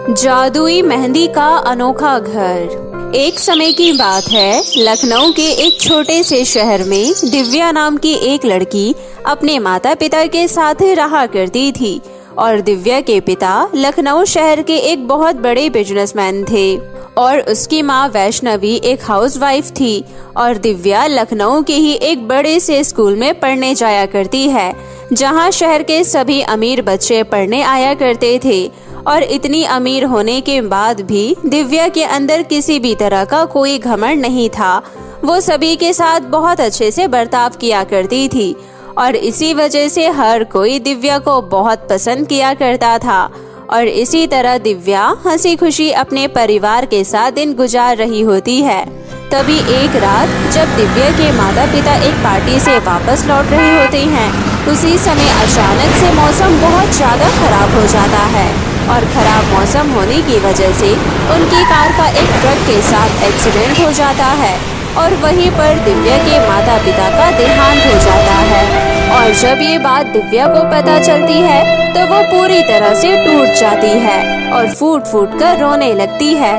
जादुई मेहंदी का अनोखा घर। एक समय की बात है, लखनऊ के एक छोटे से शहर में दिव्या नाम की एक लड़की अपने माता पिता के साथ रहा करती थी। और दिव्या के पिता लखनऊ शहर के एक बहुत बड़े बिजनेसमैन थे और उसकी माँ वैष्णवी एक हाउसवाइफ थी। और दिव्या लखनऊ के ही एक बड़े से स्कूल में पढ़ने जाया करती है, जहाँ शहर के सभी अमीर बच्चे पढ़ने आया करते थे। और इतनी अमीर होने के बाद भी दिव्या के अंदर किसी भी तरह का कोई घमंड नहीं था। वो सभी के साथ बहुत अच्छे से बर्ताव किया करती थी और इसी वजह से हर कोई दिव्या को बहुत पसंद किया करता था। और इसी तरह दिव्या हंसी खुशी अपने परिवार के साथ दिन गुजार रही होती है। तभी एक रात जब दिव्या के माता पिता एक पार्टी से वापस लौट रहे होते हैं, उसी समय अचानक से मौसम बहुत ज्यादा खराब हो जाता है। और खराब मौसम होने की वजह से उनकी कार का एक ट्रक के साथ एक्सीडेंट हो जाता है और वहीं पर दिव्या के माता पिता का देहांत हो जाता है। और जब ये बात दिव्या को पता चलती है तो वो पूरी तरह से टूट जाती है और फूट फूट कर रोने लगती है।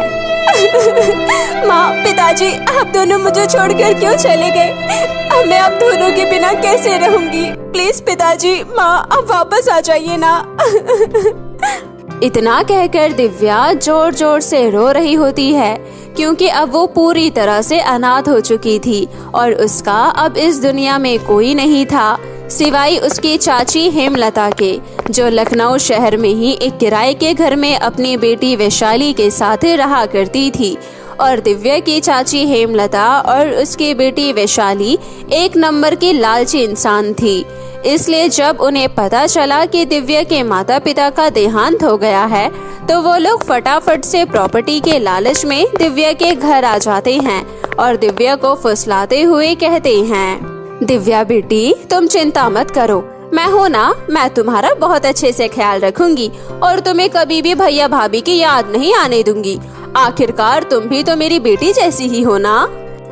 माँ, पिताजी, आप दोनों मुझे छोड़कर क्यों चले गए? अब मैं आप दोनों के बिना कैसे रहूंगी? प्लीज पिताजी, माँ, आप वापस आ जाइए ना। इतना कहकर दिव्या जोर जोर से रो रही होती है, क्योंकि अब वो पूरी तरह से अनाथ हो चुकी थी और उसका अब इस दुनिया में कोई नहीं था सिवाय उसकी चाची हेमलता के, जो लखनऊ शहर में ही एक किराए के घर में अपनी बेटी वैशाली के साथ रहा करती थी। और दिव्या की चाची हेमलता और उसकी बेटी वैशाली एक नंबर की लालची इंसान थी। इसलिए जब उन्हें पता चला कि दिव्या के माता पिता का देहांत हो गया है, तो वो लोग फटाफट से प्रॉपर्टी के लालच में दिव्या के घर आ जाते हैं और दिव्या को फुसलाते हुए कहते हैं, दिव्या बेटी, तुम चिंता मत करो, मैं हूँ ना, मैं तुम्हारा बहुत अच्छे से ख्याल रखूंगी और तुम्हें कभी भी भैया भाभी की याद नहीं आने दूंगी। आखिरकार तुम भी तो मेरी बेटी जैसी ही हो ना।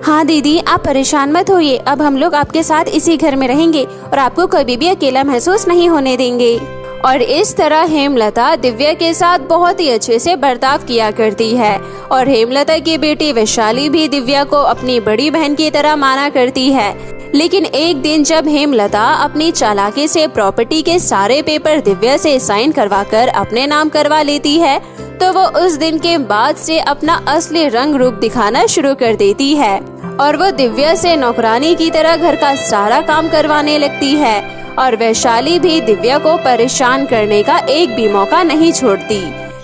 हाँ दीदी, आप परेशान मत होइए, अब हम लोग आपके साथ इसी घर में रहेंगे और आपको कभी भी अकेला महसूस नहीं होने देंगे। और इस तरह हेमलता दिव्या के साथ बहुत ही अच्छे से बर्ताव किया करती है और हेमलता की बेटी वैशाली भी दिव्या को अपनी बड़ी बहन की तरह माना करती है। लेकिन एक दिन जब हेमलता अपनी चालाकी से प्रॉपर्टी के सारे पेपर दिव्या से साइन करवाकर अपने नाम करवा लेती है, तो वो उस दिन के बाद से अपना असली रंग रूप दिखाना शुरू कर देती है और वो दिव्या से नौकरानी की तरह घर का सारा काम करवाने लगती है। और वैशाली भी दिव्या को परेशान करने का एक भी मौका नहीं छोड़ती।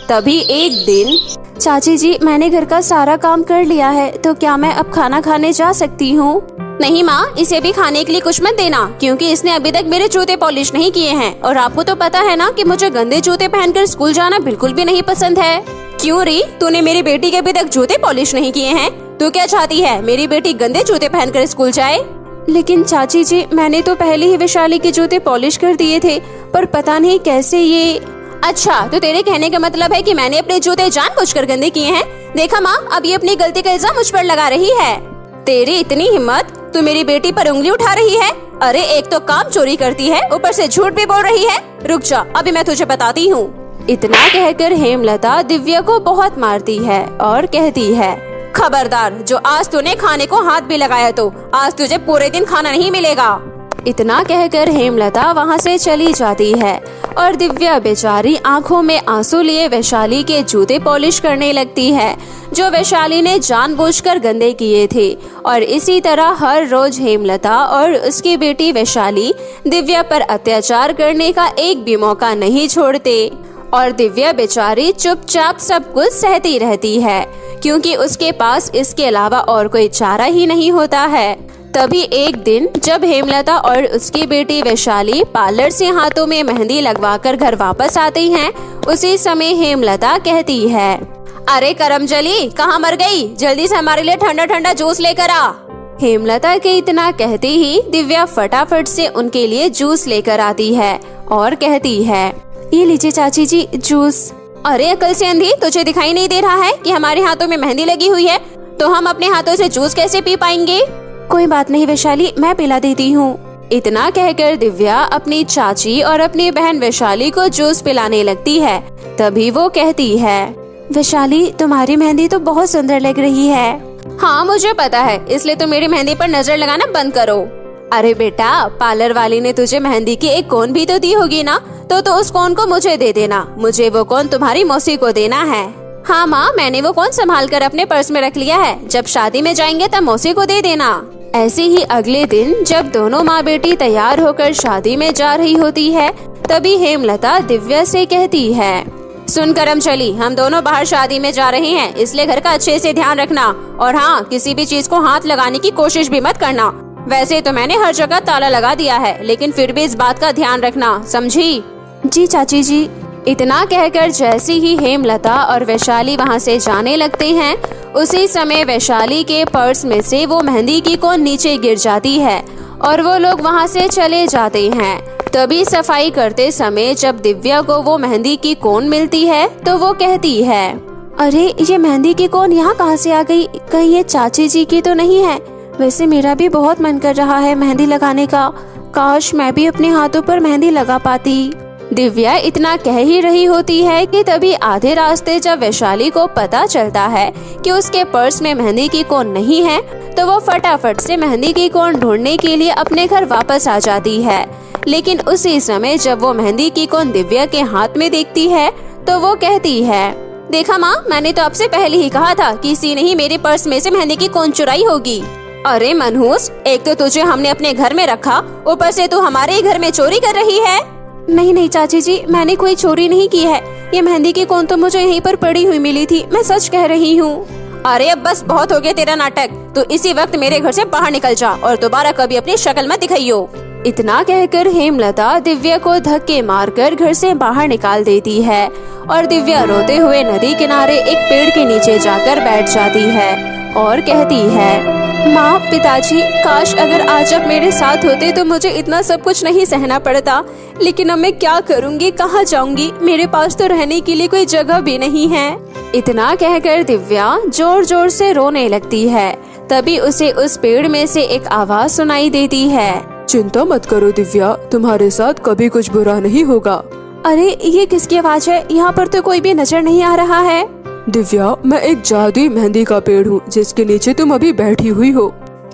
तभी एक दिन, चाची जी, मैंने घर का सारा काम कर लिया है, तो क्या मैं अब खाना खाने जा सकती हूँ? नहीं माँ, इसे भी खाने के लिए कुछ मत देना, क्योंकि इसने अभी तक मेरे जूते पॉलिश नहीं किए हैं और आपको तो पता है ना कि मुझे गंदे जूते पहनकर स्कूल जाना बिल्कुल भी नहीं पसंद है। क्यों री, तूने मेरी बेटी के अभी तक जूते पॉलिश नहीं किए हैं? तू क्या चाहती है, मेरी बेटी गंदे जूते पहनकर स्कूल जाए? लेकिन चाची जी, मैंने तो पहले ही वैशाली के जूते पॉलिश कर दिए थे, पर पता नहीं कैसे ये। अच्छा, तो तेरे कहने का मतलब है कि मैंने अपने जूते जानबूझकर गंदे किए हैं? देखा माँ, अब ये अपनी गलती का इल्जाम मुझ पर लगा रही है। तेरी इतनी हिम्मत, तू मेरी बेटी पर उंगली उठा रही है? अरे, एक तो काम चोरी करती है, ऊपर से झूठ भी बोल रही है। रुक जा, अभी मैं तुझे बताती हूँ। इतना कहकर हेमलता दिव्या को बहुत मारती है और कहती है, खबरदार, जो आज तूने खाने को हाथ भी लगाया तो आज तुझे पूरे दिन खाना नहीं मिलेगा। इतना कहकर हेमलता वहाँ से चली जाती है और दिव्या बेचारी आंखों में आंसू लिए वैशाली के जूते पॉलिश करने लगती है, जो वैशाली ने जानबूझकर गंदे किए थे। और इसी तरह हर रोज हेमलता और उसकी बेटी वैशाली दिव्या पर अत्याचार करने का एक भी मौका नहीं छोड़ते और दिव्या बेचारी चुपचाप सब कुछ सहती रहती है, क्योंकि उसके पास इसके अलावा और कोई चारा ही नहीं होता है। तभी एक दिन जब हेमलता और उसकी बेटी वैशाली पार्लर से हाथों में मेहंदी लगवाकर घर वापस आती हैं, उसी समय हेमलता कहती है, अरे करमजली, कहाँ मर गई? जल्दी से हमारे लिए ठंडा ठंडा जूस लेकर आ। हेमलता के इतना कहते ही दिव्या फटाफट से उनके लिए जूस लेकर आती है और कहती है, ये लीजिए चाची जी, जूस। अरे अकल से अंधी, तुझे दिखाई नहीं दे रहा है कि हमारे हाथों में मेहंदी लगी हुई है? तो हम अपने हाथों से जूस कैसे पी पाएंगे? कोई बात नहीं वैशाली, मैं पिला देती हूँ। इतना कहकर दिव्या अपनी चाची और अपनी बहन वैशाली को जूस पिलाने लगती है। तभी वो कहती है, वैशाली, तुम्हारी मेहंदी तो बहुत सुंदर लग रही है। हाँ मुझे पता है, इसलिए तुम मेरी मेहंदी पर नजर लगाना बंद करो। अरे बेटा, पार्लर वाली ने तुझे मेहंदी की एक कोन भी तो दी होगी ना, तो उस कोन को मुझे दे देना। मुझे वो कोन तुम्हारी मौसी को देना है। हाँ माँ, मैंने वो कोन संभाल कर अपने पर्स में रख लिया है। जब शादी में जाएंगे तब मौसी को दे देना। ऐसे ही अगले दिन जब दोनों माँ बेटी तैयार होकर शादी में जा रही होती है, तभी हेमलता दिव्या से कहती है, सुन करमचली, हम दोनों बाहर शादी में जा रहे हैं, इसलिए घर का अच्छे से ध्यान रखना। और हाँ, किसी भी चीज को हाथ लगाने की कोशिश भी मत करना। वैसे तो मैंने हर जगह ताला लगा दिया है, लेकिन फिर भी इस बात का ध्यान रखना, समझी? जी चाची जी। इतना कहकर जैसे ही हेमलता और वैशाली वहाँ से जाने लगते हैं, उसी समय वैशाली के पर्स में से वो मेहंदी की कोन नीचे गिर जाती है और वो लोग वहाँ से चले जाते हैं। तभी सफाई करते समय जब दिव्या को वो मेहंदी की कोन मिलती है तो वो कहती है, अरे ये मेहंदी की कोन यहाँ कहाँ से आ गई? कहीं ये चाची जी की तो नहीं है? वैसे मेरा भी बहुत मन कर रहा है मेहंदी लगाने का। काश मैं भी अपने हाथों पर मेहंदी लगा पाती। दिव्या इतना कह ही रही होती है कि तभी आधे रास्ते जब वैशाली को पता चलता है कि उसके पर्स में मेहंदी की कोन नहीं है, तो वो फटाफट से मेहंदी की कोन ढूंढने के लिए अपने घर वापस आ जाती है। लेकिन उसी समय जब वो मेहंदी की कोन दिव्या के हाथ में देखती है तो वो कहती है, देखा माँ, मैंने तो आपसे पहले ही कहा था कि किसी ने ही मेरे पर्स में से मेहंदी की कोन चुराई होगी। अरे मनहूस, एक तो तुझे हमने अपने घर में रखा, ऊपर से तू हमारे ही घर में चोरी कर रही है। नहीं नहीं चाची जी, मैंने कोई चोरी नहीं की है। ये मेहंदी की कोन तो मुझे यहीं पर पड़ी हुई मिली थी, मैं सच कह रही हूँ। अरे अब बस बहुत हो गया तेरा नाटक। तू इसी वक्त मेरे घर से बाहर निकल जा और दोबारा कभी अपनी शक्ल मत दिखाइयो। इतना कहकर हेमलता दिव्या को धक्के मारकर घर से बाहर निकाल देती है और दिव्या रोते हुए नदी किनारे एक पेड़ के नीचे जाकर बैठ जाती है और कहती है, माँ, पिताजी, काश अगर आज आप मेरे साथ होते तो मुझे इतना सब कुछ नहीं सहना पड़ता। लेकिन अब मैं क्या करूँगी, कहाँ जाऊँगी? मेरे पास तो रहने के लिए कोई जगह भी नहीं है। इतना कहकर दिव्या जोर जोर से रोने लगती है। तभी उसे उस पेड़ में से एक आवाज सुनाई देती है, चिंता मत करो दिव्या, तुम्हारे साथ कभी कुछ बुरा नहीं होगा। अरे ये किसकी आवाज है? यहाँ पर तो कोई भी नजर नहीं आ रहा है। दिव्या, मैं एक जादुई मेहंदी का पेड़ हूँ जिसके नीचे तुम अभी बैठी हुई हो।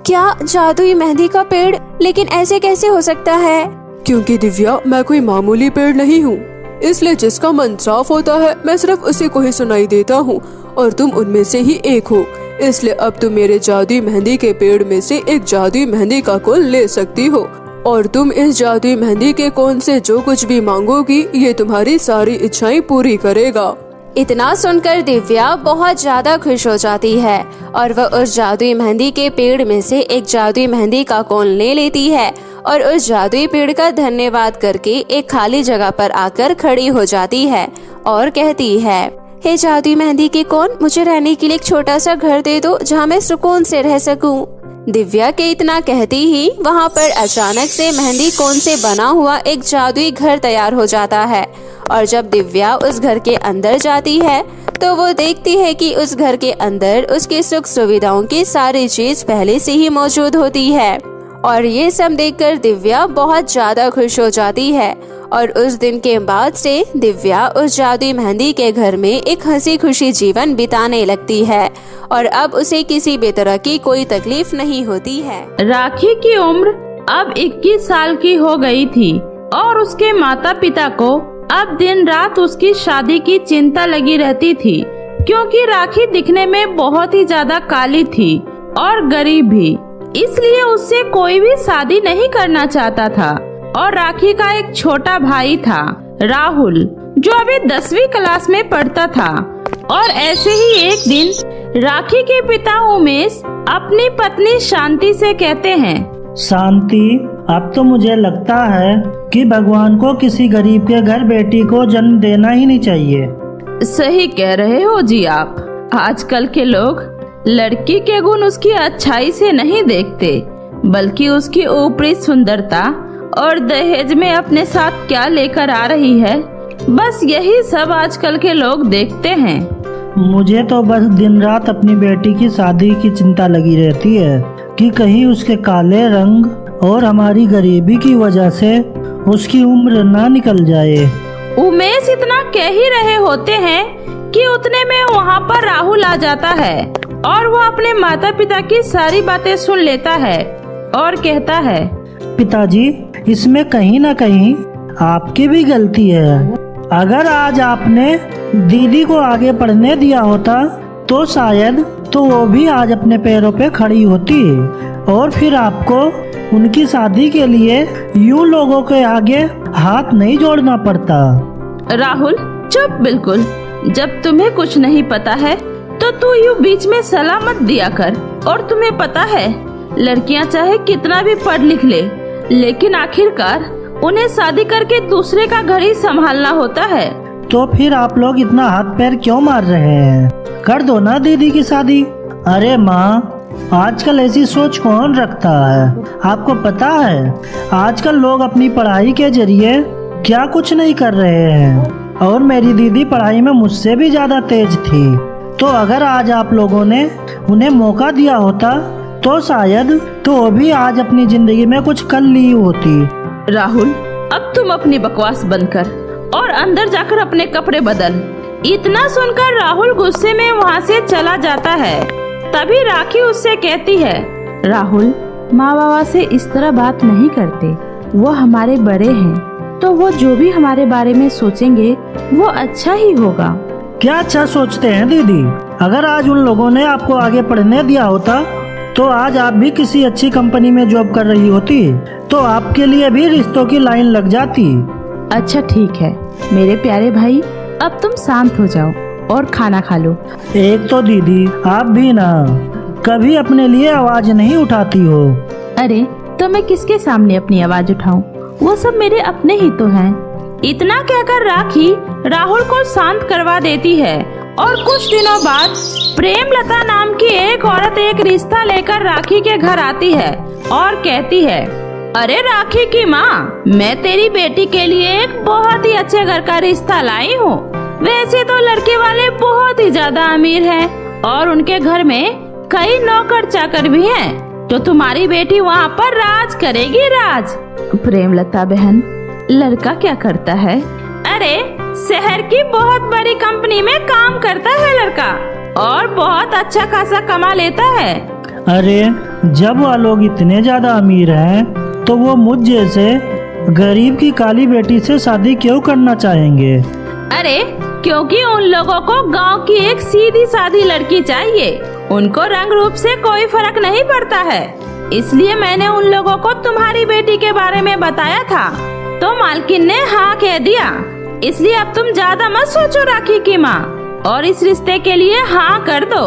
क्या जादुई मेहंदी का पेड़? लेकिन ऐसे कैसे हो सकता है? क्योंकि दिव्या, मैं कोई मामूली पेड़ नहीं हूँ, इसलिए जिसका मन साफ होता है मैं सिर्फ उसी को ही सुनाई देता हूँ और तुम उनमें से ही एक हो। इसलिए अब तुम मेरे जादुई मेहंदी के पेड़ में से एक जादुई मेहंदी का कोन ले सकती हो और तुम इस जादुई मेहंदी के कोन से जो कुछ भी मांगोगी ये तुम्हारी सारी इच्छाएं पूरी करेगा। इतना सुनकर दिव्या बहुत ज्यादा खुश हो जाती है और वह उस जादुई मेहंदी के पेड़ में से एक जादुई मेहंदी का कोन ले लेती है और उस जादुई पेड़ का धन्यवाद करके एक खाली जगह पर आकर खड़ी हो जाती है और कहती है, हे जादुई मेहंदी की कोन, मुझे रहने के लिए एक छोटा सा घर दे दो जहाँ मैं सुकून से रह सकूं। दिव्या के इतना कहती ही वहाँ पर अचानक से मेहंदी कोन से बना हुआ एक जादुई घर तैयार हो जाता है और जब दिव्या उस घर के अंदर जाती है तो वो देखती है कि उस घर के अंदर उसकी सुख सुविधाओं की सारी चीज पहले से ही मौजूद होती है और ये सब देखकर दिव्या बहुत ज्यादा खुश हो जाती है और उस दिन के बाद से दिव्या उस जादुई मेहंदी के घर में एक हंसी खुशी जीवन बिताने लगती है और अब उसे किसी भी तरह की कोई तकलीफ नहीं होती है। राखी की उम्र अब 21 साल की हो गई थी और उसके माता पिता को अब दिन रात उसकी शादी की चिंता लगी रहती थी, क्योंकि राखी दिखने में बहुत ही ज्यादा काली थी और गरीब भी, इसलिए उससे कोई भी शादी नहीं करना चाहता था। और राखी का एक छोटा भाई था, राहुल, जो अभी 10वीं क्लास में पढ़ता था। और ऐसे ही एक दिन राखी के पिता उमेश अपनी पत्नी शांति से कहते हैं, शांति, अब तो मुझे लगता है कि भगवान को किसी गरीब के घर बेटी को जन्म देना ही नहीं चाहिए। सही कह रहे हो जी आप। आजकल के लोग लड़की के गुण उसकी अच्छाई से नहीं देखते, बल्कि उसकी ऊपरी सुंदरता और दहेज में अपने साथ क्या लेकर आ रही है, बस यही सब आजकल के लोग देखते हैं। मुझे तो बस दिन रात अपनी बेटी की शादी की चिंता लगी रहती है कि कहीं उसके काले रंग और हमारी गरीबी की वजह से उसकी उम्र ना निकल जाए। उमेश इतना कह ही रहे होते हैं कि उतने में वहाँ पर राहुल आ जाता है और वो अपने माता पिता की सारी बातें सुन लेता है और कहता है, पिताजी, इसमें कहीं ना कहीं आपकी भी गलती है। अगर आज आपने दीदी को आगे पढ़ने दिया होता तो शायद वो भी आज अपने पैरों पे खड़ी होती और फिर आपको उनकी शादी के लिए यूं लोगों के आगे हाथ नहीं जोड़ना पड़ता। राहुल चुप बिल्कुल। जब तुम्हें कुछ नहीं पता है तो तू यूं बीच में सलाह मत दिया कर। और तुम्हें पता है, लड़कियां चाहे कितना भी पढ़ लिख ले, लेकिन आखिरकार उन्हें शादी करके दूसरे का घर ही संभालना होता है। तो फिर आप लोग इतना हाथ पैर क्यों मार रहे हैं? कर दो ना दीदी की शादी। अरे माँ, आजकल ऐसी सोच कौन रखता है? आपको पता है आजकल लोग अपनी पढ़ाई के जरिए क्या कुछ नहीं कर रहे हैं। और मेरी दीदी पढ़ाई में मुझसे भी ज्यादा तेज थी। तो अगर आज आप लोगों ने उन्हें मौका दिया होता तो शायद वो भी आज अपनी जिंदगी में कुछ कर ली होती। राहुल, अब तुम अपनी बकवास बंद कर और अंदर जाकर अपने कपड़े बदल। इतना सुनकर राहुल गुस्से में वहाँ से चला जाता है। तभी राखी उससे कहती है, राहुल, माँ बाबा से इस तरह बात नहीं करते। वो हमारे बड़े हैं, तो वो जो भी हमारे बारे में सोचेंगे वो अच्छा ही होगा। क्या अच्छा सोचते हैं दीदी? अगर आज उन लोगों ने आपको आगे पढ़ने दिया होता तो आज आप भी किसी अच्छी कंपनी में जॉब कर रही होती, तो आपके लिए भी रिश्तों की लाइन लग जाती। अच्छा ठीक है मेरे प्यारे भाई, अब तुम शांत हो जाओ और खाना खा लो। एक तो दीदी आप भी ना कभी अपने लिए आवाज नहीं उठाती हो। अरे तो मैं किसके सामने अपनी आवाज उठाऊं? वो सब मेरे अपने ही तो हैं। इतना कहकर राखी राहुल को शांत करवा देती है। और कुछ दिनों बाद प्रेमलता नाम की एक औरत एक रिश्ता लेकर राखी के घर आती है और कहती है, अरे राखी की माँ, मैं तेरी बेटी के लिए एक बहुत ही अच्छे घर का रिश्ता लाई हूँ। वैसे तो लड़के वाले बहुत ही ज्यादा अमीर हैं और उनके घर में कई नौकर चाकर भी हैं, तो तुम्हारी बेटी वहाँ पर राज करेगी, राज। प्रेमलता बहन, लड़का क्या करता है? अरे शहर की बहुत बड़ी कंपनी में काम करता है लड़का और बहुत अच्छा खासा कमा लेता है। अरे जब वह लोग इतने ज्यादा अमीर हैं तो वो मुझ जैसे गरीब की काली बेटी से शादी क्यों करना चाहेंगे? अरे क्योंकि उन लोगों को गांव की एक सीधी सादी लड़की चाहिए। उनको रंग रूप से कोई फर्क नहीं पड़ता है। इसलिए मैंने उन लोगों को तुम्हारी बेटी के बारे में बताया था, तो मालकिन ने हाँ कह दिया। इसलिए अब तुम ज्यादा मत सोचो राखी की माँ, और इस रिश्ते के लिए हाँ कर दो।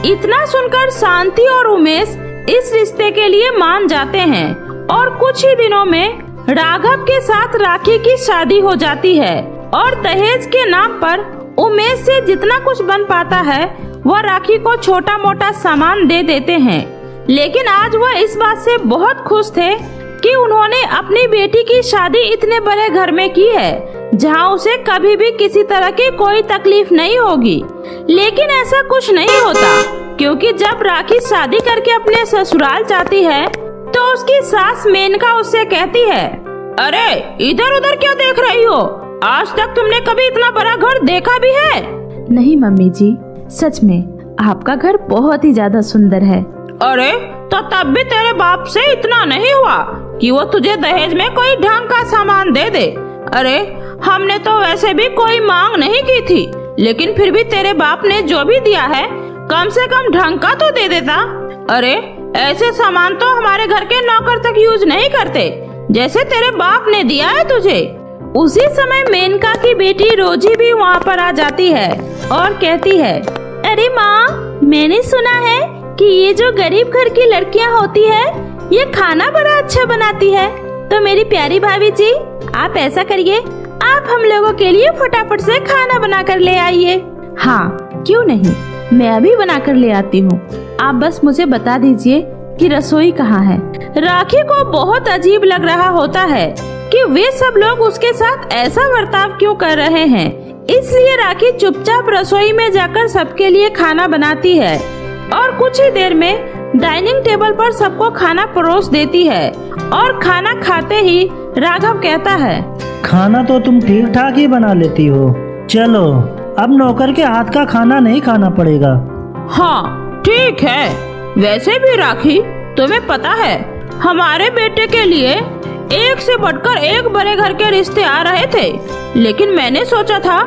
इतना सुनकर शांति और उमेश इस रिश्ते के लिए मान जाते हैं और कुछ ही दिनों में राघव के साथ राखी की शादी हो जाती है। और दहेज के नाम पर उमेश से जितना कुछ बन पाता है वह राखी को छोटा मोटा सामान दे देते हैं। लेकिन आज वह इस बात से बहुत खुश थे कि उन्होंने अपनी बेटी की शादी इतने बड़े घर में की है जहां उसे कभी भी किसी तरह की कोई तकलीफ नहीं होगी। लेकिन ऐसा कुछ नहीं होता, क्योंकि जब राखी शादी करके अपने ससुराल जाती है तो उसकी सास मेनका उससे कहती है, अरे इधर उधर क्या देख रही हो? आज तक तुमने कभी इतना बड़ा घर देखा भी है? नहीं मम्मी जी, सच में आपका घर बहुत ही ज्यादा सुंदर है। अरे तो तब भी तेरे बाप से इतना नहीं हुआ कि वो तुझे दहेज में कोई ढंग का सामान दे दे? अरे हमने तो वैसे भी कोई मांग नहीं की थी, लेकिन फिर भी तेरे बाप ने जो भी दिया है कम से कम ढंग का तो दे देता। अरे ऐसे सामान तो हमारे घर के नौकर तक यूज नहीं करते जैसे तेरे बाप ने दिया है तुझे। उसी समय मेनका की बेटी रोजी भी वहाँ पर आ जाती है और कहती है, अरे माँ, मैंने सुना है कि ये जो गरीब घर की लड़कियाँ होती है ये खाना बड़ा अच्छा बनाती है। तो मेरी प्यारी भाभी जी, आप ऐसा करिए, आप हम लोगों के लिए फटाफट से खाना बना कर ले आइए। हाँ क्यों नहीं, मैं अभी बना कर ले आती हूँ। आप बस मुझे बता दीजिए कि रसोई कहाँ है। राखी को बहुत अजीब लग रहा होता है कि वे सब लोग उसके साथ ऐसा बर्ताव क्यों कर रहे हैं। इसलिए राखी चुपचाप रसोई में जाकर सबके लिए खाना बनाती है और कुछ ही देर में डाइनिंग टेबल पर सबको खाना परोस देती है। और खाना खाते ही राघव कहता है, खाना तो तुम ठीक ठाक ही बना लेती हो। चलो अब नौकर के हाथ का खाना नहीं खाना पड़ेगा। हाँ ठीक है। वैसे भी राखी, तुम्हें पता है हमारे बेटे के लिए एक से बढ़कर एक बड़े घर के रिश्ते आ रहे थे, लेकिन मैंने सोचा था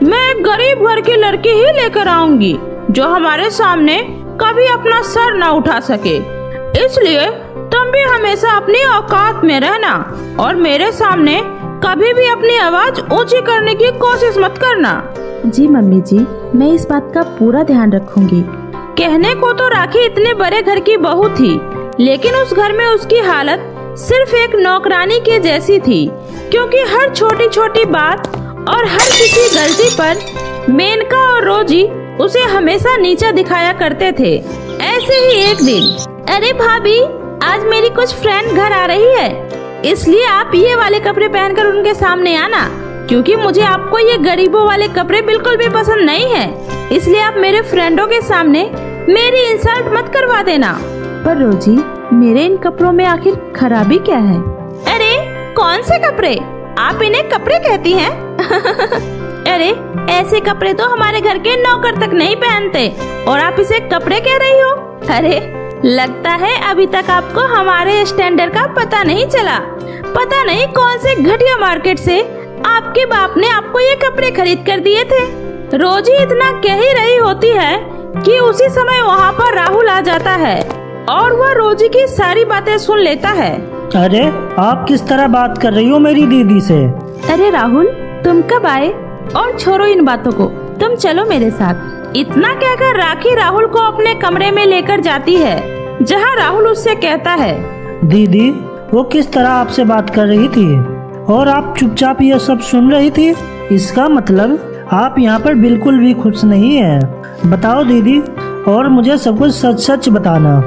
मैं एक गरीब घर की लड़की ही लेकर आऊंगी जो हमारे सामने कभी अपना सर न उठा सके। इसलिए तुम भी हमेशा अपनी औकात में रहना और मेरे सामने कभी भी अपनी आवाज ऊंची करने की कोशिश मत करना। जी मम्मी जी, मैं इस बात का पूरा ध्यान रखूंगी। कहने को तो राखी इतने बड़े घर की बहू थी, लेकिन उस घर में उसकी हालत सिर्फ एक नौकरानी के जैसी थी, क्योंकि हर छोटी छोटी बात और हर किसी गलती पर मेनका और रोजी उसे हमेशा नीचा दिखाया करते थे। ऐसे ही एक दिन, अरे भाभी, आज मेरी कुछ फ्रेंड घर आ रही है, इसलिए आप ये वाले कपड़े पहनकर उनके सामने आना, क्योंकि मुझे आपको ये गरीबों वाले कपड़े बिल्कुल भी पसंद नहीं है। इसलिए आप मेरे फ्रेंडों के सामने मेरी इंसल्ट मत करवा देना। पर रोजी, मेरे इन कपड़ों में आखिर खराबी क्या है? अरे कौन से कपड़े? आप इन्हें कपड़े कहती हैं? अरे ऐसे कपड़े तो हमारे घर के नौकर तक नहीं पहनते और आप इसे कपड़े कह रही हो? अरे लगता है अभी तक आपको हमारे स्टैंडर्ड का पता नहीं चला। पता नहीं कौन से घटिया मार्केट से आपके बाप ने आपको ये कपड़े खरीद कर दिए थे। रोजी इतना कह ही रही होती है कि उसी समय वहाँ पर राहुल आ जाता है और वह रोजी की सारी बातें सुन लेता है। अरे आप किस तरह बात कर रही हो मेरी दीदी से? अरे राहुल, तुम कब आए? और छोड़ो इन बातों को, तुम चलो मेरे साथ। इतना कहकर राखी राहुल को अपने कमरे में लेकर जाती है, जहाँ राहुल उससे कहता है, दीदी वो किस तरह आपसे बात कर रही थी और आप चुपचाप ये सब सुन रही थी? इसका मतलब आप यहाँ पर बिल्कुल भी खुश नहीं है। बताओ दीदी, और मुझे सब कुछ सच सच बताना।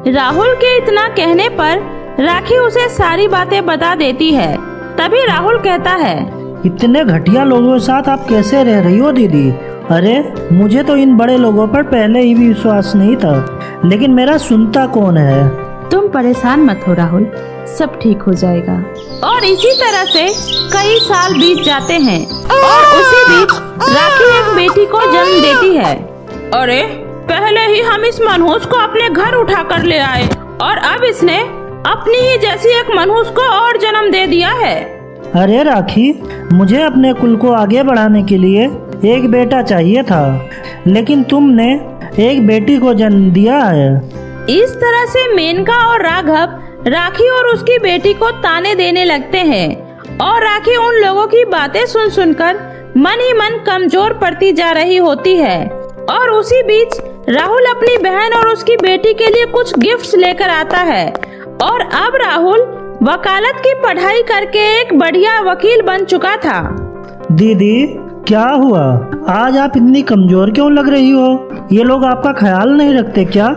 राहुल के इतना कहने पर राखी उसे सारी बातें बता देती है। तभी राहुल कहता है, इतने घटिया लोगों के साथ आप कैसे रह रही हो दीदी? अरे मुझे तो इन बड़े लोगों पर पहले ही भी विश्वास नहीं था, लेकिन मेरा सुनता कौन है? तुम परेशान मत हो राहुल, सब ठीक हो जाएगा। और इसी तरह से कई साल बीत जाते हैं और उसी बीच राखी एक बेटी को जन्म देती है। अरे पहले ही हम इस मनहूस को अपने घर उठा कर ले आए और अब इसने अपनी ही जैसी एक मनहूस को और जन्म दे दिया है। अरे राखी, मुझे अपने कुल को आगे बढ़ाने के लिए एक बेटा चाहिए था, लेकिन तुमने एक बेटी को जन्म दिया है। इस तरह से मेनका और राघव राखी और उसकी बेटी को ताने देने लगते हैं और राखी उन लोगों की बातें सुन सुनकर मन ही मन कमजोर पड़ती जा रही होती है। और उसी बीच राहुल अपनी बहन और उसकी बेटी के लिए कुछ गिफ्ट्स लेकर आता है और अब राहुल वकालत की पढ़ाई करके एक बढ़िया वकील बन चुका था। दीदी क्या हुआ? आज आप इतनी कमजोर क्यों लग रही हो? ये लोग आपका ख्याल नहीं रखते क्या?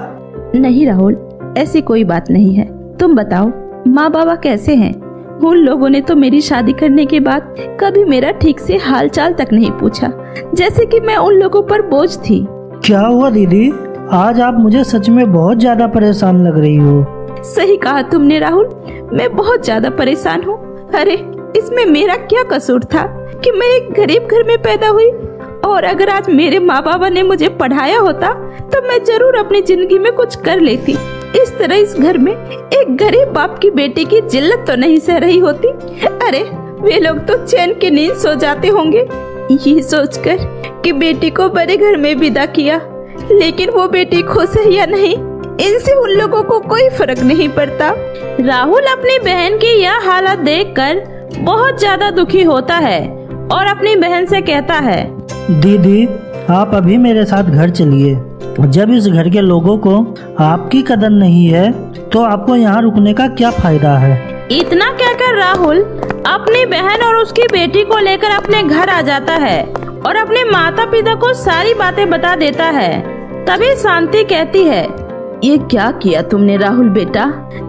नहीं राहुल, ऐसी कोई बात नहीं है। तुम बताओ, माँ बाबा कैसे हैं? उन लोगों ने तो मेरी शादी करने के बाद कभी मेरा ठीक से हालचाल तक नहीं पूछा, जैसे कि मैं उन लोगों पर बोझ थी। क्या हुआ दीदी? आज आप मुझे सच में बहुत ज्यादा परेशान लग रही हो। सही कहा तुमने राहुल, मैं बहुत ज्यादा परेशान हूँ। अरे इसमें मेरा क्या कसूर था कि मैं एक गरीब घर में पैदा हुई, और अगर आज मेरे माँ बाबा ने मुझे पढ़ाया होता तो मैं जरूर अपनी जिंदगी में कुछ कर लेती। इस तरह इस घर में एक गरीब बाप की बेटी की जिल्लत तो नहीं सह रही होती। अरे वे लोग तो चैन की नींद सो जाते होंगे ये सोचकर कि बेटी को बड़े घर में विदा किया, लेकिन वो बेटी खुश है या नहीं, इनसे उन लोगों को कोई फर्क नहीं पड़ता। राहुल अपनी बहन की यह हालत देखकर बहुत ज्यादा दुखी होता है और अपनी बहन से कहता है, दीदी आप अभी मेरे साथ घर चलिए। जब इस घर के लोगों को आपकी कदर नहीं है तो आपको यहाँ रुकने का क्या फायदा है? इतना कहकर राहुल अपनी बहन और उसकी बेटी को लेकर अपने घर आ जाता है और अपने माता पिता को सारी बातें बता देता है। तभी शांति कहती है, ये क्या किया तुमने राहुल बेटा?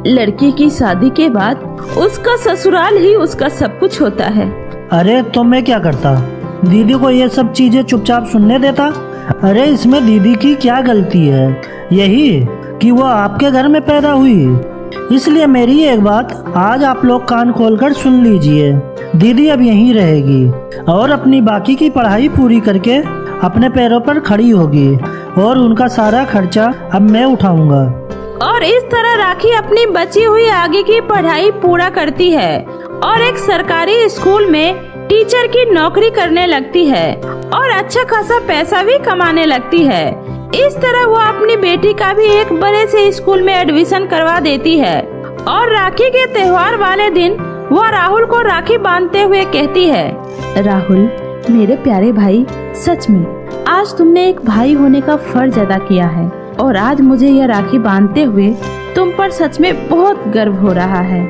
लड़की की शादी के बाद उसका ससुराल ही उसका सब कुछ होता है। अरे तो मैं क्या करता? दीदी को ये सब चीजें चुपचाप सुनने देता? अरे इसमें दीदी की क्या गलती है? यही कि वो आपके घर में पैदा हुई। इसलिए मेरी एक बात आज आप लोग कान खोलकर सुन लीजिए। दीदी अब यहीं रहेगी और अपनी बाकी की पढ़ाई पूरी करके अपने पैरों पर खड़ी होगी और उनका सारा खर्चा अब मैं उठाऊंगा। और इस तरह राखी अपनी बची हुई आगे की पढ़ाई पूरा करती है और एक सरकारी स्कूल में टीचर की नौकरी करने लगती है और अच्छा खासा पैसा भी कमाने लगती है। इस तरह वो अपनी बेटी का भी एक बड़े से स्कूल में एडमिशन करवा देती है और राखी के त्योहार वाले दिन वो राहुल को राखी बांधते हुए कहती है, राहुल मेरे प्यारे भाई, सच में आज तुमने एक भाई होने का फर्ज अदा किया है और आज मुझे यह राखी बांधते हुए तुम पर सच में बहुत गर्व हो रहा है।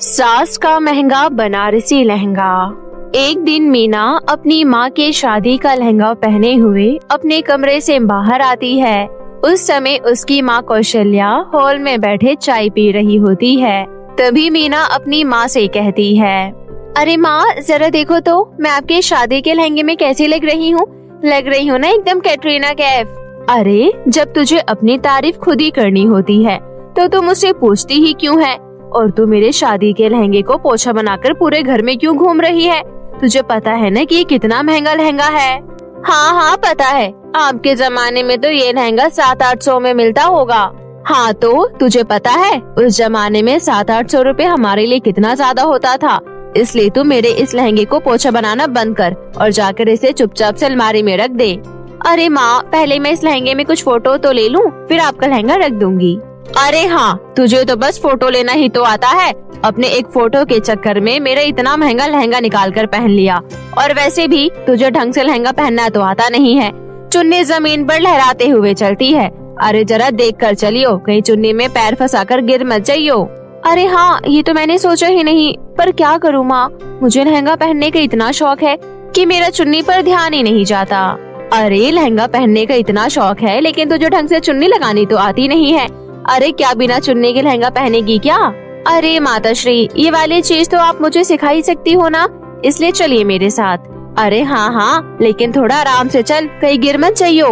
सास का महंगा बनारसी लहंगा। एक दिन मीना अपनी माँ के शादी का लहंगा पहने हुए अपने कमरे से बाहर आती है। उस समय उसकी माँ कौशल्या हॉल में बैठे चाय पी रही होती है। तभी मीना अपनी माँ से कहती है, अरे माँ जरा देखो तो मैं आपके शादी के लहंगे में कैसी लग रही हूँ ना एकदम कैटरीना कैफ। अरे जब तुझे अपनी तारीफ खुद ही करनी होती है तो तुम मुझसे पूछती ही क्यों है? और तू मेरे शादी के लहंगे को पोछा बनाकर पूरे घर में क्यों घूम रही है? तुझे पता है ना कि ये कितना महंगा लहंगा है। हाँ पता है, आपके जमाने में तो ये लहंगा 700-800 में मिलता होगा। हाँ तो तुझे पता है उस जमाने में 700-800 रुपए हमारे लिए कितना ज्यादा होता था। इसलिए तू मेरे इस लहंगे को पोछा बनाना बंद कर और जाकर इसे चुपचाप से अलमारी में रख दे। अरे माँ पहले मैं इस लहंगे में कुछ फोटो तो ले लूँ, फिर आपका लहंगा रख दूंगी। अरे हाँ तुझे तो बस फोटो लेना ही तो आता है। अपने एक फोटो के चक्कर में मेरा इतना महंगा लहंगा निकाल कर पहन लिया। और वैसे भी तुझे ढंग से लहंगा पहनना तो आता नहीं है। चुन्नी जमीन पर लहराते हुए चलती है। अरे जरा देख कर चलियो, कहीं चुन्नी में पैर फंसाकर गिर मत जाइयो। अरे हाँ ये तो मैंने सोचा ही नहीं, पर क्या करूँ माँ, मुझे लहंगा पहनने का इतना शौक है कि मेरा चुन्नी पर ध्यान ही नहीं जाता। अरे लहंगा पहनने का इतना शौक है लेकिन तुझे ढंग से चुन्नी लगानी तो आती नहीं है। अरे क्या बिना चुन्नी के लहंगा पहनेगी क्या? अरे माताश्री ये वाली चीज तो आप मुझे सिखा ही सकती हो ना, इसलिए चलिए मेरे साथ। अरे हाँ लेकिन थोड़ा आराम से चल, कहीं गिर मत जाइयो।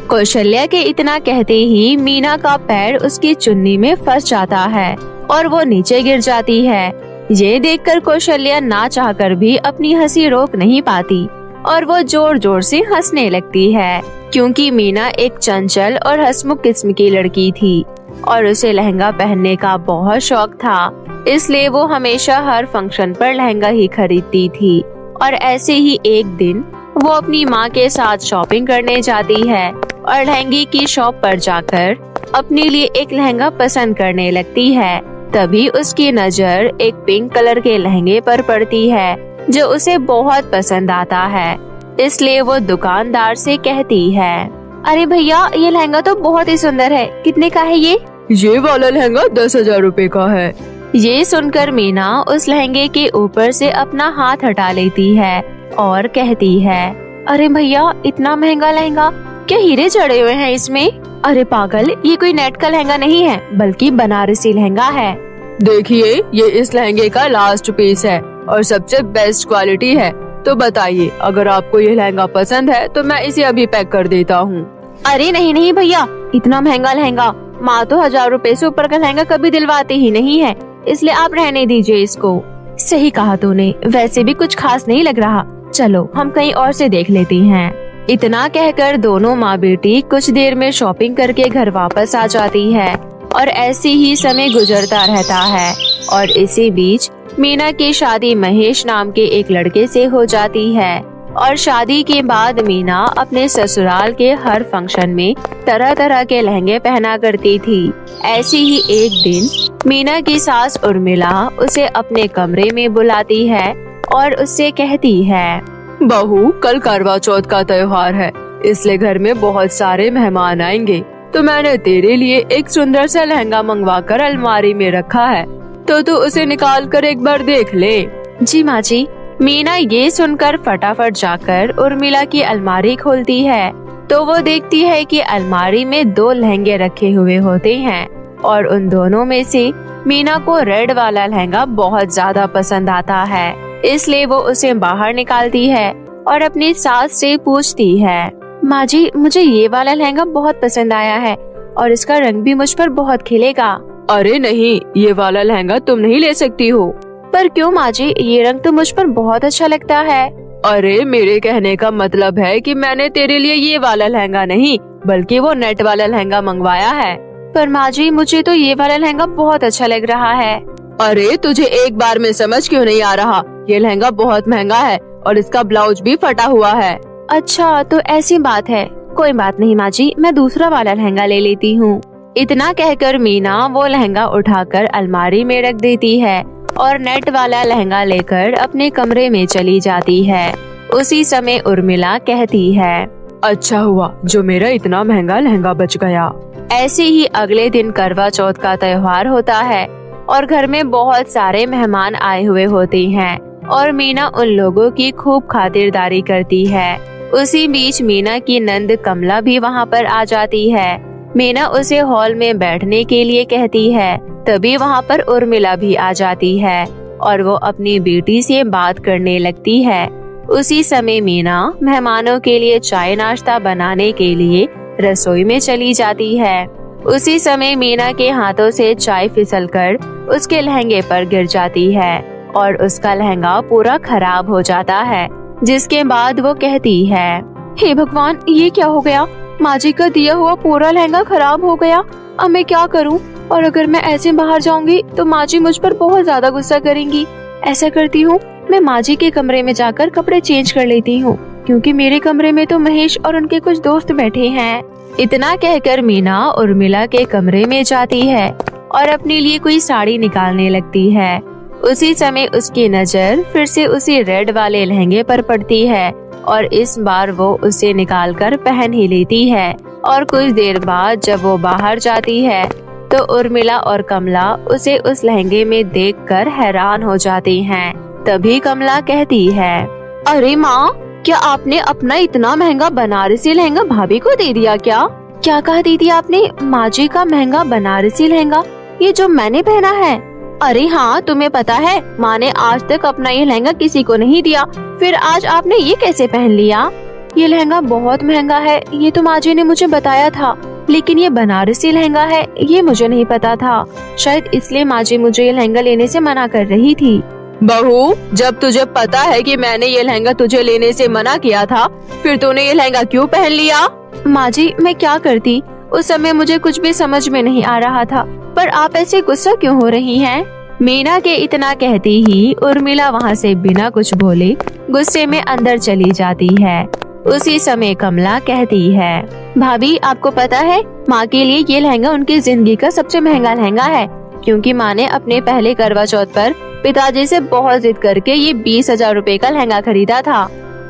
कौशल्या के इतना कहते ही मीना का पैर उसकी चुन्नी में फंस जाता है और वो नीचे गिर जाती है। ये देखकर कौशल्या ना चाहकर भी अपनी हंसी रोक नहीं पाती और वो जोर जोर से हंसने लगती है, क्योंकि मीना एक चंचल और हंसमुख किस्म की लड़की थी और उसे लहंगा पहनने का बहुत शौक था। इसलिए वो हमेशा हर फंक्शन पर लहंगा ही खरीदती थी। और ऐसे ही एक दिन वो अपनी माँ के साथ शॉपिंग करने जाती है और लहंगे की शॉप पर जाकर अपने लिए एक लहंगा पसंद करने लगती है। तभी उसकी नजर एक पिंक कलर के लहंगे पर पड़ती है जो उसे बहुत पसंद आता है। इसलिए वो दुकानदार से कहती है, अरे भैया ये लहंगा तो बहुत ही सुंदर है, कितने का है ये वाला लहंगा 10,000 रुपए का है। ये सुनकर मीना उस लहंगे के ऊपर से अपना हाथ हटा लेती है और कहती है, अरे भैया इतना महंगा लहंगा, क्या हीरे जड़े हुए हैं इसमें? अरे पागल, ये कोई नेट का लहंगा नहीं है बल्कि बनारसी लहंगा है। देखिए ये इस लहंगे का लास्ट पीस है और सबसे बेस्ट क्वालिटी है। तो बताइए अगर आपको ये लहंगा पसंद है तो मैं इसे अभी पैक कर देता हूँ। अरे नहीं भैया, इतना महंगा लहंगा, माँ तो 1000 रुपए से ऊपर का लहंगा कभी दिलवाती ही नहीं है, इसलिए आप रहने दीजिए इसको। सही कहा तूने, वैसे भी कुछ खास नहीं लग रहा, चलो हम कहीं और से देख लेती हैं। इतना कहकर दोनों माँ बेटी कुछ देर में शॉपिंग करके घर वापस आ जाती है और ऐसे ही समय गुजरता रहता है। और इसी बीच मीना की शादी महेश नाम के एक लड़के से हो जाती है और शादी के बाद मीना अपने ससुराल के हर फंक्शन में तरह तरह के लहंगे पहना करती थी। ऐसे ही एक दिन मीना की सास उर्मिला उसे अपने कमरे में बुलाती है और उससे कहती है, बहू कल करवा चौथ का त्योहार है, इसलिए घर में बहुत सारे मेहमान आएंगे, तो मैंने तेरे लिए एक सुंदर सा लहंगा मंगवा कर अलमारी में रखा है, तो तू उसे निकाल कर एक बार देख ले। जी माँ जी। मीना ये सुनकर फटाफट जाकर उर्मिला की अलमारी खोलती है तो वो देखती है कि अलमारी में 2 लहंगे रखे हुए होते हैं और उन दोनों में से मीना को रेड वाला लहंगा बहुत ज्यादा पसंद आता है। इसलिए वो उसे बाहर निकालती है और अपनी सास से पूछती है, माँ जी मुझे ये वाला लहंगा बहुत पसंद आया है और इसका रंग भी मुझ पर बहुत खिलेगा। अरे नहीं, ये वाला लहंगा तुम नहीं ले सकती हो। पर क्यों माँ जी, ये रंग तो मुझ पर बहुत अच्छा लगता है। अरे मेरे कहने का मतलब है कि मैंने तेरे लिए ये वाला लहंगा नहीं बल्कि वो नेट वाला लहंगा मंगवाया है। पर माँ जी, मुझे तो ये वाला लहंगा बहुत अच्छा लग रहा है। अरे तुझे एक बार में समझ क्यों नहीं आ रहा? ये लहंगा बहुत महंगा है और इसका ब्लाउज भी फटा हुआ है। अच्छा तो ऐसी बात है, कोई बात नहीं माँ जी, मैं दूसरा वाला लहंगा ले लेती हूँ। इतना कहकर मीना वो लहंगा उठाकर अलमारी में रख देती है और नेट वाला लहंगा लेकर अपने कमरे में चली जाती है। उसी समय उर्मिला कहती है, अच्छा हुआ जो मेरा इतना महंगा लहंगा बच गया। ऐसे ही अगले दिन करवा चौथ का त्योहार होता है और घर में बहुत सारे मेहमान आए हुए होते हैं और मीना उन लोगों की खूब खातिरदारी करती है। उसी बीच मीना की नंद कमला भी वहाँ पर आ जाती है। मीना उसे हॉल में बैठने के लिए कहती है। तभी वहाँ पर उर्मिला भी आ जाती है और वो अपनी बेटी से बात करने लगती है। उसी समय मीना मेहमानों के लिए चाय नाश्ता बनाने के लिए रसोई में चली जाती है। उसी समय मीना के हाथों से चाय फिसलकर उसके लहंगे पर गिर जाती है और उसका लहंगा पूरा खराब हो जाता है। जिसके बाद वो कहती है, हे भगवान, ये क्या हो गया? माँ जी का दिया हुआ पूरा लहंगा खराब हो गया। अब मैं क्या करूँ? और अगर मैं ऐसे बाहर जाऊंगी तो माँ जी मुझ पर बहुत ज्यादा गुस्सा करेंगी। ऐसा करती हूँ, मैं माँ जी के कमरे में जाकर कपड़े चेंज कर लेती हूँ, क्योंकि मेरे कमरे में तो महेश और उनके कुछ दोस्त बैठे हैं। इतना कहकर मीना उर्मिला के कमरे में जाती है और अपने लिए कोई साड़ी निकालने लगती है। उसी समय उसकी नजर फिर से उसी रेड वाले लहंगे पर पड़ती है और इस बार वो उसे निकालकर पहन ही लेती है। और कुछ देर बाद जब वो बाहर जाती है तो उर्मिला और कमला उसे उस लहंगे में देखकर हैरान हो जाती हैं। तभी कमला कहती है, अरे माँ, क्या आपने अपना इतना महंगा बनारसी लहंगा भाभी को दे दिया क्या? क्या कहा दीदी आपने? माँ जी का महंगा बनारसी लहंगा, ये जो मैंने पहना है? अरे हाँ, तुम्हें पता है माँ ने आज तक अपना ये लहंगा किसी को नहीं दिया, फिर आज आपने ये कैसे पहन लिया? ये लहंगा बहुत महंगा है, ये तो माँ जी ने मुझे बताया था, लेकिन ये बनारसी लहंगा है ये मुझे नहीं पता था। शायद इसलिए माँ जी मुझे ये लहंगा लेने से मना कर रही थी। बहू, जब तुझे पता है कि मैंने ये लहंगा तुझे लेने से मना किया था, फिर तूने ये लहंगा क्यों पहन लिया? माँ जी, मैं क्या करती, उस समय मुझे कुछ भी समझ में नहीं आ रहा था, पर आप ऐसे गुस्सा क्यों हो रही हैं? मीना के इतना कहती ही उर्मिला वहाँ से बिना कुछ बोले गुस्से में अंदर चली जाती है। उसी समय कमला कहती है, भाभी आपको पता है माँ के लिए ये लहंगा उनकी जिंदगी का सबसे महंगा लहंगा है, क्योंकि माँ ने अपने पहले करवा चौथ पर पिताजी से बहुत जिद करके ये 20,000 रुपए का लहंगा खरीदा था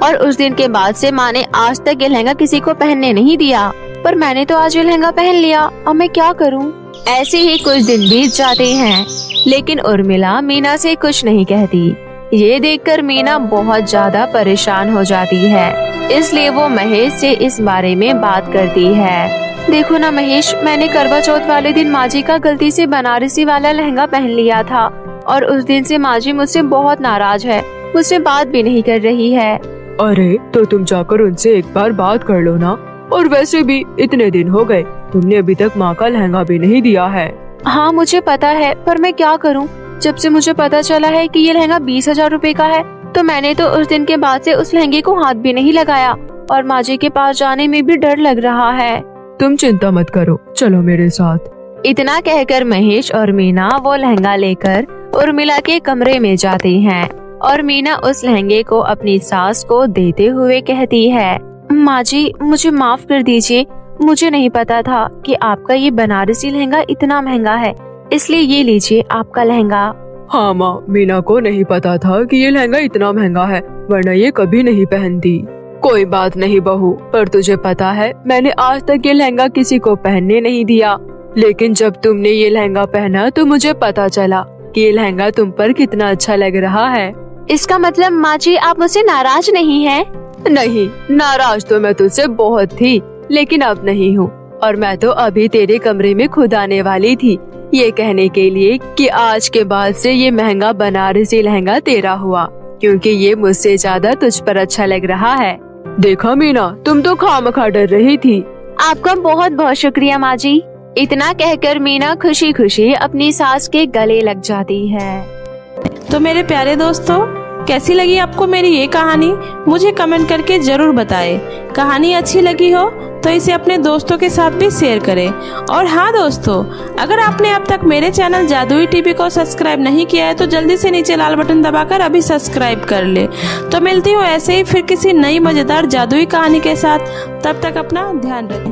और उस दिन के बाद से माँ ने आज तक ये लहंगा किसी को पहनने नहीं दिया। पर मैंने तो आज ये लहंगा पहन लिया, अब मैं क्या करूँ? ऐसे ही कुछ दिन बीत जाते हैं, लेकिन उर्मिला मीना से कुछ नहीं कहती। ये देखकर मीना बहुत ज्यादा परेशान हो जाती है, इसलिए वो महेश से इस बारे में बात करती है। देखो ना महेश, मैंने करवा चौथ वाले दिन माँ जी का गलती से बनारसी वाला लहंगा पहन लिया था और उस दिन से माँ जी मुझसे बहुत नाराज है, मुझसे बात भी नहीं कर रही है। अरे तो तुम जाकर उनसे एक बार बात कर लो ना, और वैसे भी इतने दिन हो गए, तुमने अभी तक माँ का लहंगा भी नहीं दिया है। हाँ मुझे पता है, पर मैं क्या करूँ? जब से मुझे पता चला है कि ये लहंगा 20,000 रुपए का है, तो मैंने तो उस दिन के बाद से उस लहंगे को हाथ भी नहीं लगाया और माँ जी के पास जाने में भी डर लग रहा है। तुम चिंता मत करो, चलो मेरे साथ। इतना कहकर महेश और मीना वो लहंगा लेकर उर्मिला के कमरे में जाते हैं और मीना उस लहंगे को अपनी सास को देते हुए कहती है, माँ जी मुझे माफ कर दीजिए, मुझे नहीं पता था कि आपका ये बनारसी लहंगा इतना महंगा है, इसलिए ये लीजिए आपका लहंगा। हाँ माँ, मीना को नहीं पता था कि ये लहंगा इतना महंगा है, वरना ये कभी नहीं पहनती। कोई बात नहीं बहू, पर तुझे पता है मैंने आज तक ये लहंगा किसी को पहनने नहीं दिया, लेकिन जब तुमने ये लहंगा पहना तो मुझे पता चला कि ये लहंगा तुम पर कितना अच्छा लग रहा है। इसका मतलब माँ जी आप मुझसे नाराज नहीं हैं? नहीं, नाराज तो मैं तुझसे बहुत थी, लेकिन अब नहीं हूँ। और मैं तो अभी तेरे कमरे में खुद आने वाली थी ये कहने के लिए कि आज के बाद से ये महंगा बनारसी लहंगा तेरा हुआ, क्योंकि ये मुझसे ज्यादा तुझ पर अच्छा लग रहा है। देखा मीना, तुम तो खामखा डर रही थी। आपका बहुत बहुत शुक्रिया माँ जी। इतना कहकर मीना खुशी खुशी अपनी सास के गले लग जाती है। तो मेरे प्यारे दोस्तों, कैसी लगी आपको मेरी ये कहानी, मुझे कमेंट करके जरूर बताएं। कहानी अच्छी लगी हो तो इसे अपने दोस्तों के साथ भी शेयर करें। और हाँ दोस्तों, अगर आपने अब तक मेरे चैनल जादुई टीवी को सब्सक्राइब नहीं किया है तो जल्दी से नीचे लाल बटन दबाकर अभी सब्सक्राइब कर ले। तो मिलती हूँ ऐसे ही फिर किसी नई मजेदार जादुई कहानी के साथ। तब तक अपना ध्यान रखें।